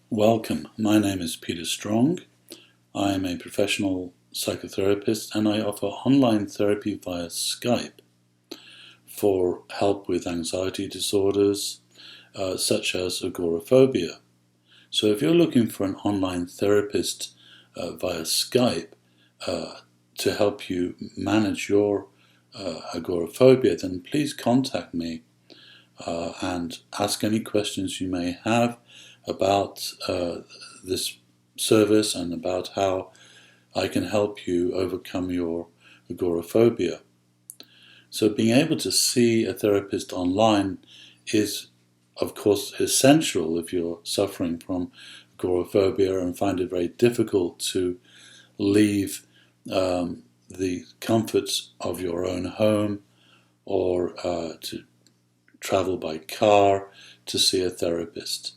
Welcome, my name is Peter Strong. I am a professional psychotherapist and I offer online therapy via Skype for help with anxiety disorders such as agoraphobia. So if you're looking for an online therapist via Skype to help you manage your agoraphobia, then please contact me and ask any questions you may have about this service and about how I can help you overcome your agoraphobia. So being able to see a therapist online is, of course, essential if you're suffering from agoraphobia and find it very difficult to leave the comforts of your own home or to travel by car to see a therapist.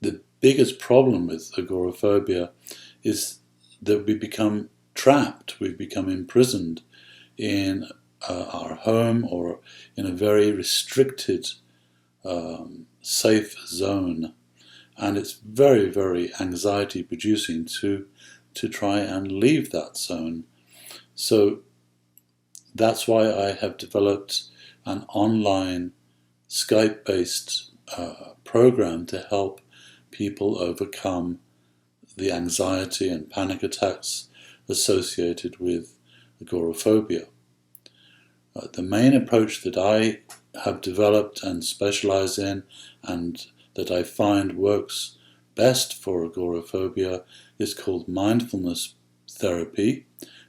The biggest problem with agoraphobia is that we become trapped, we become imprisoned in our home or in a very restricted, safe zone. And it's very, very anxiety producing to try and leave that zone. So that's why I have developed an online Skype-based program to help people overcome the anxiety and panic attacks associated with agoraphobia. The main approach that I have developed and specialize in and that I find works best for agoraphobia is called mindfulness therapy,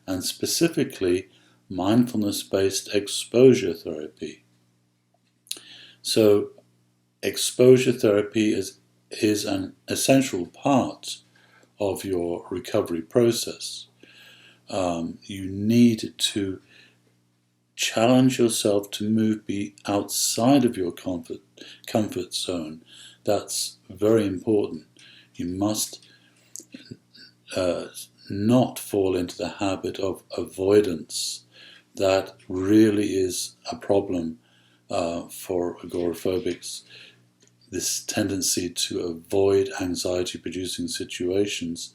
and specifically mindfulness-based exposure therapy. So exposure therapy is an essential part of your recovery process. You need to challenge yourself to move outside of your comfort zone. That's very important. You must not fall into the habit of avoidance. That really is a problem for agoraphobics. This tendency to avoid anxiety-producing situations.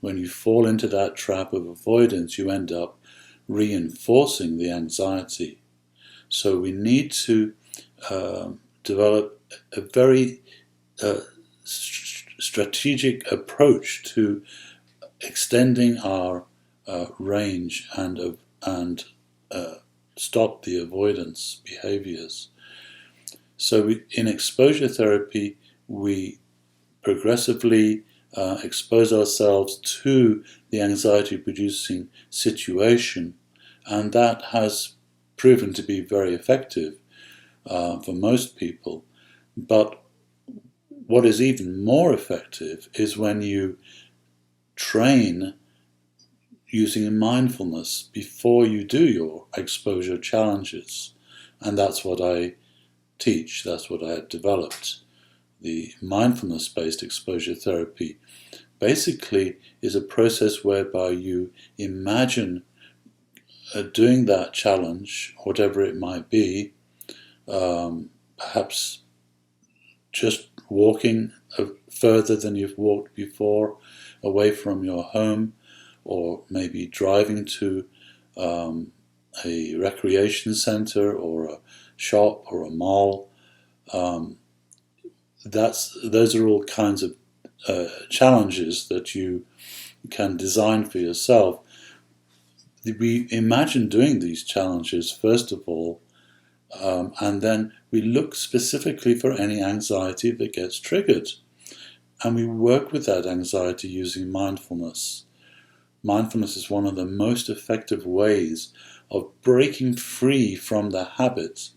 When you fall into that trap of avoidance, you end up reinforcing the anxiety. So we need to develop a very strategic approach to extending our range and stop the avoidance behaviors. So in exposure therapy, we progressively expose ourselves to the anxiety-producing situation, and that has proven to be very effective for most people. But what is even more effective is when you train using mindfulness before you do your exposure challenges. And that's what I teach, that's what I have developed. The mindfulness-based exposure therapy basically is a process whereby you imagine doing that challenge, whatever it might be, perhaps just walking further than you've walked before, away from your home, or maybe driving to a recreation center or a shop or a mall. Those are all kinds of challenges that you can design for yourself. We imagine doing these challenges first of all, and then we look specifically for any anxiety that gets triggered, and we work with that anxiety using mindfulness. Mindfulness is one of the most effective ways of breaking free from the habit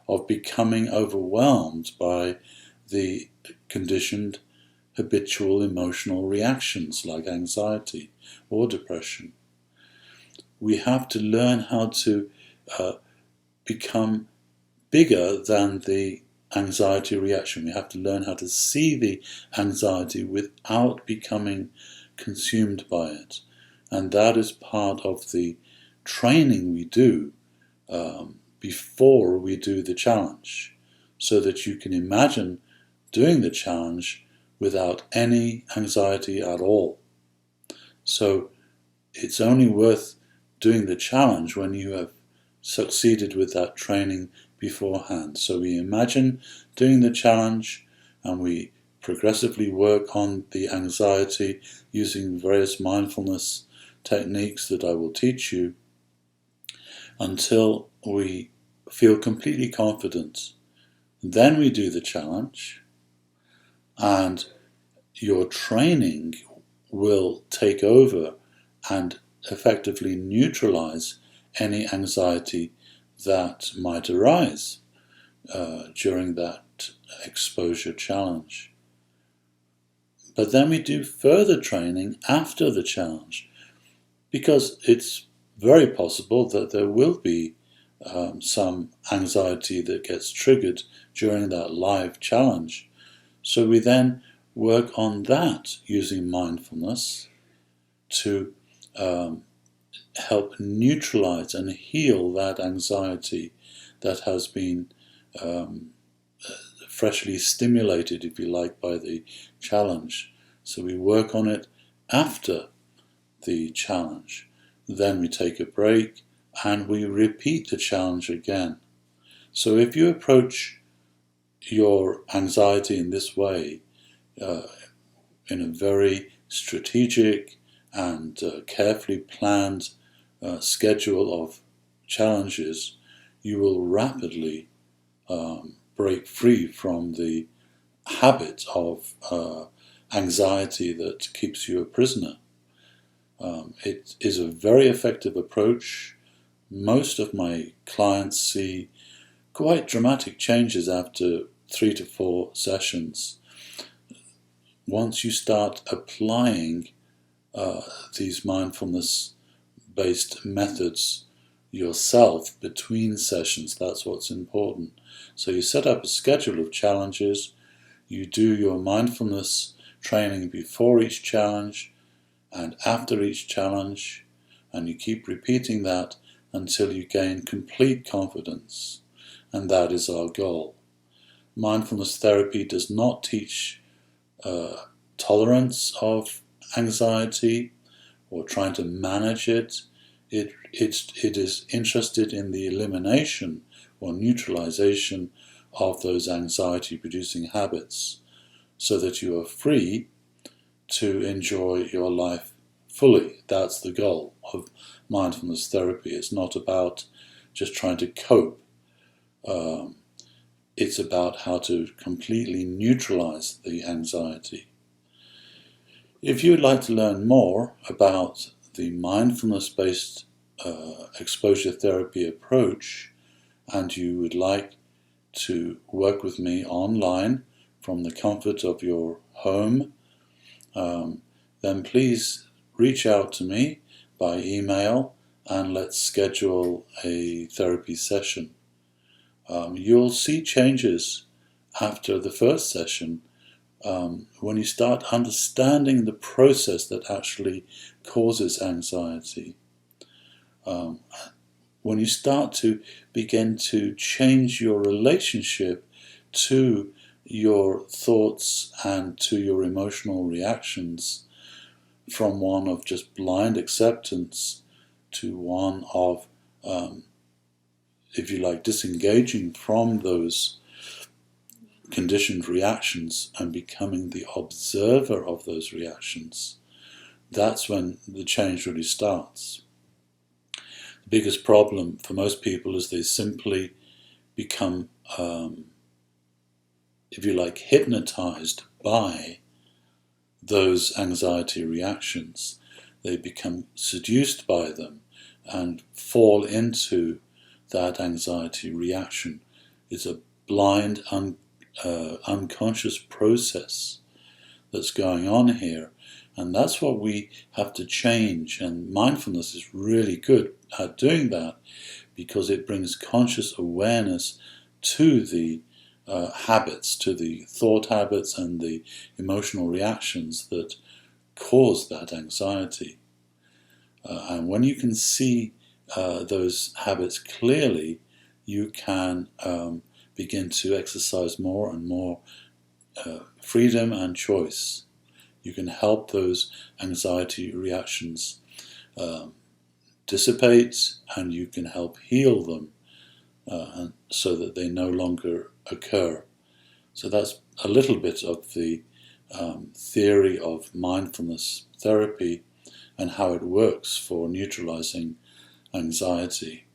of becoming overwhelmed by the conditioned habitual emotional reactions like anxiety or depression. We have to learn how to become bigger than the anxiety reaction. We have to learn how to see the anxiety without becoming consumed by it. And that is part of the training we do before we do the challenge, so that you can imagine doing the challenge without any anxiety at all. So it's only worth doing the challenge when you have succeeded with that training beforehand. So we imagine doing the challenge and we progressively work on the anxiety using various mindfulness techniques that I will teach you until we feel completely confident. Then we do the challenge, and your training will take over and effectively neutralize any anxiety that might arise during that exposure challenge. But then we do further training after the challenge, because it's very possible that there will be some anxiety that gets triggered during that live challenge. So we then work on that using mindfulness to help neutralize and heal that anxiety that has been freshly stimulated, if you like, by the challenge. So we work on it after the challenge. Then we take a break and we repeat the challenge again. So if you approach your anxiety in this way, in a very strategic and carefully planned schedule of challenges, you will rapidly break free from the habit of anxiety that keeps you a prisoner. It is a very effective approach. Most of my clients see quite dramatic changes after 3 to 4 sessions. Once you start applying these mindfulness-based methods yourself between sessions, that's what's important. So you set up a schedule of challenges, you do your mindfulness training before each challenge and after each challenge, and you keep repeating that until you gain complete confidence. And that is our goal. Mindfulness therapy does not teach tolerance of anxiety or trying to manage it. It is interested in the elimination or neutralization of those anxiety-producing habits so that you are free to enjoy your life fully. That's the goal of mindfulness therapy. It's not about just trying to cope. It's about how to completely neutralize the anxiety. If you would like to learn more about the mindfulness-based exposure therapy approach, and you would like to work with me online from the comfort of your home, then please reach out to me by email and let's schedule a therapy session. You'll see changes after the first session when you start understanding the process that actually causes anxiety. When you start to begin to change your relationship to your thoughts and to your emotional reactions from one of just blind acceptance to one of, if you like, disengaging from those conditioned reactions and becoming the observer of those reactions, that's when the change really starts. The biggest problem for most people is they simply become, if you like, hypnotized by those anxiety reactions. They become seduced by them and fall into that anxiety reaction. It's a blind, unconscious process that's going on here, and that's what we have to change. And mindfulness is really good at doing that because it brings conscious awareness to the habits, to the thought habits and the emotional reactions that cause that anxiety. And when you can see those habits clearly, you can begin to exercise more and more freedom and choice. You can help those anxiety reactions dissipate, and you can help heal them so that they no longer occur. So that's a little bit of the theory of mindfulness therapy and how it works for neutralizing anxiety.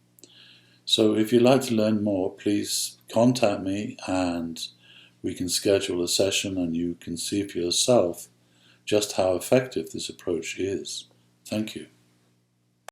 So if you'd like to learn more, please contact me and we can schedule a session and you can see for yourself just how effective this approach is. Thank you.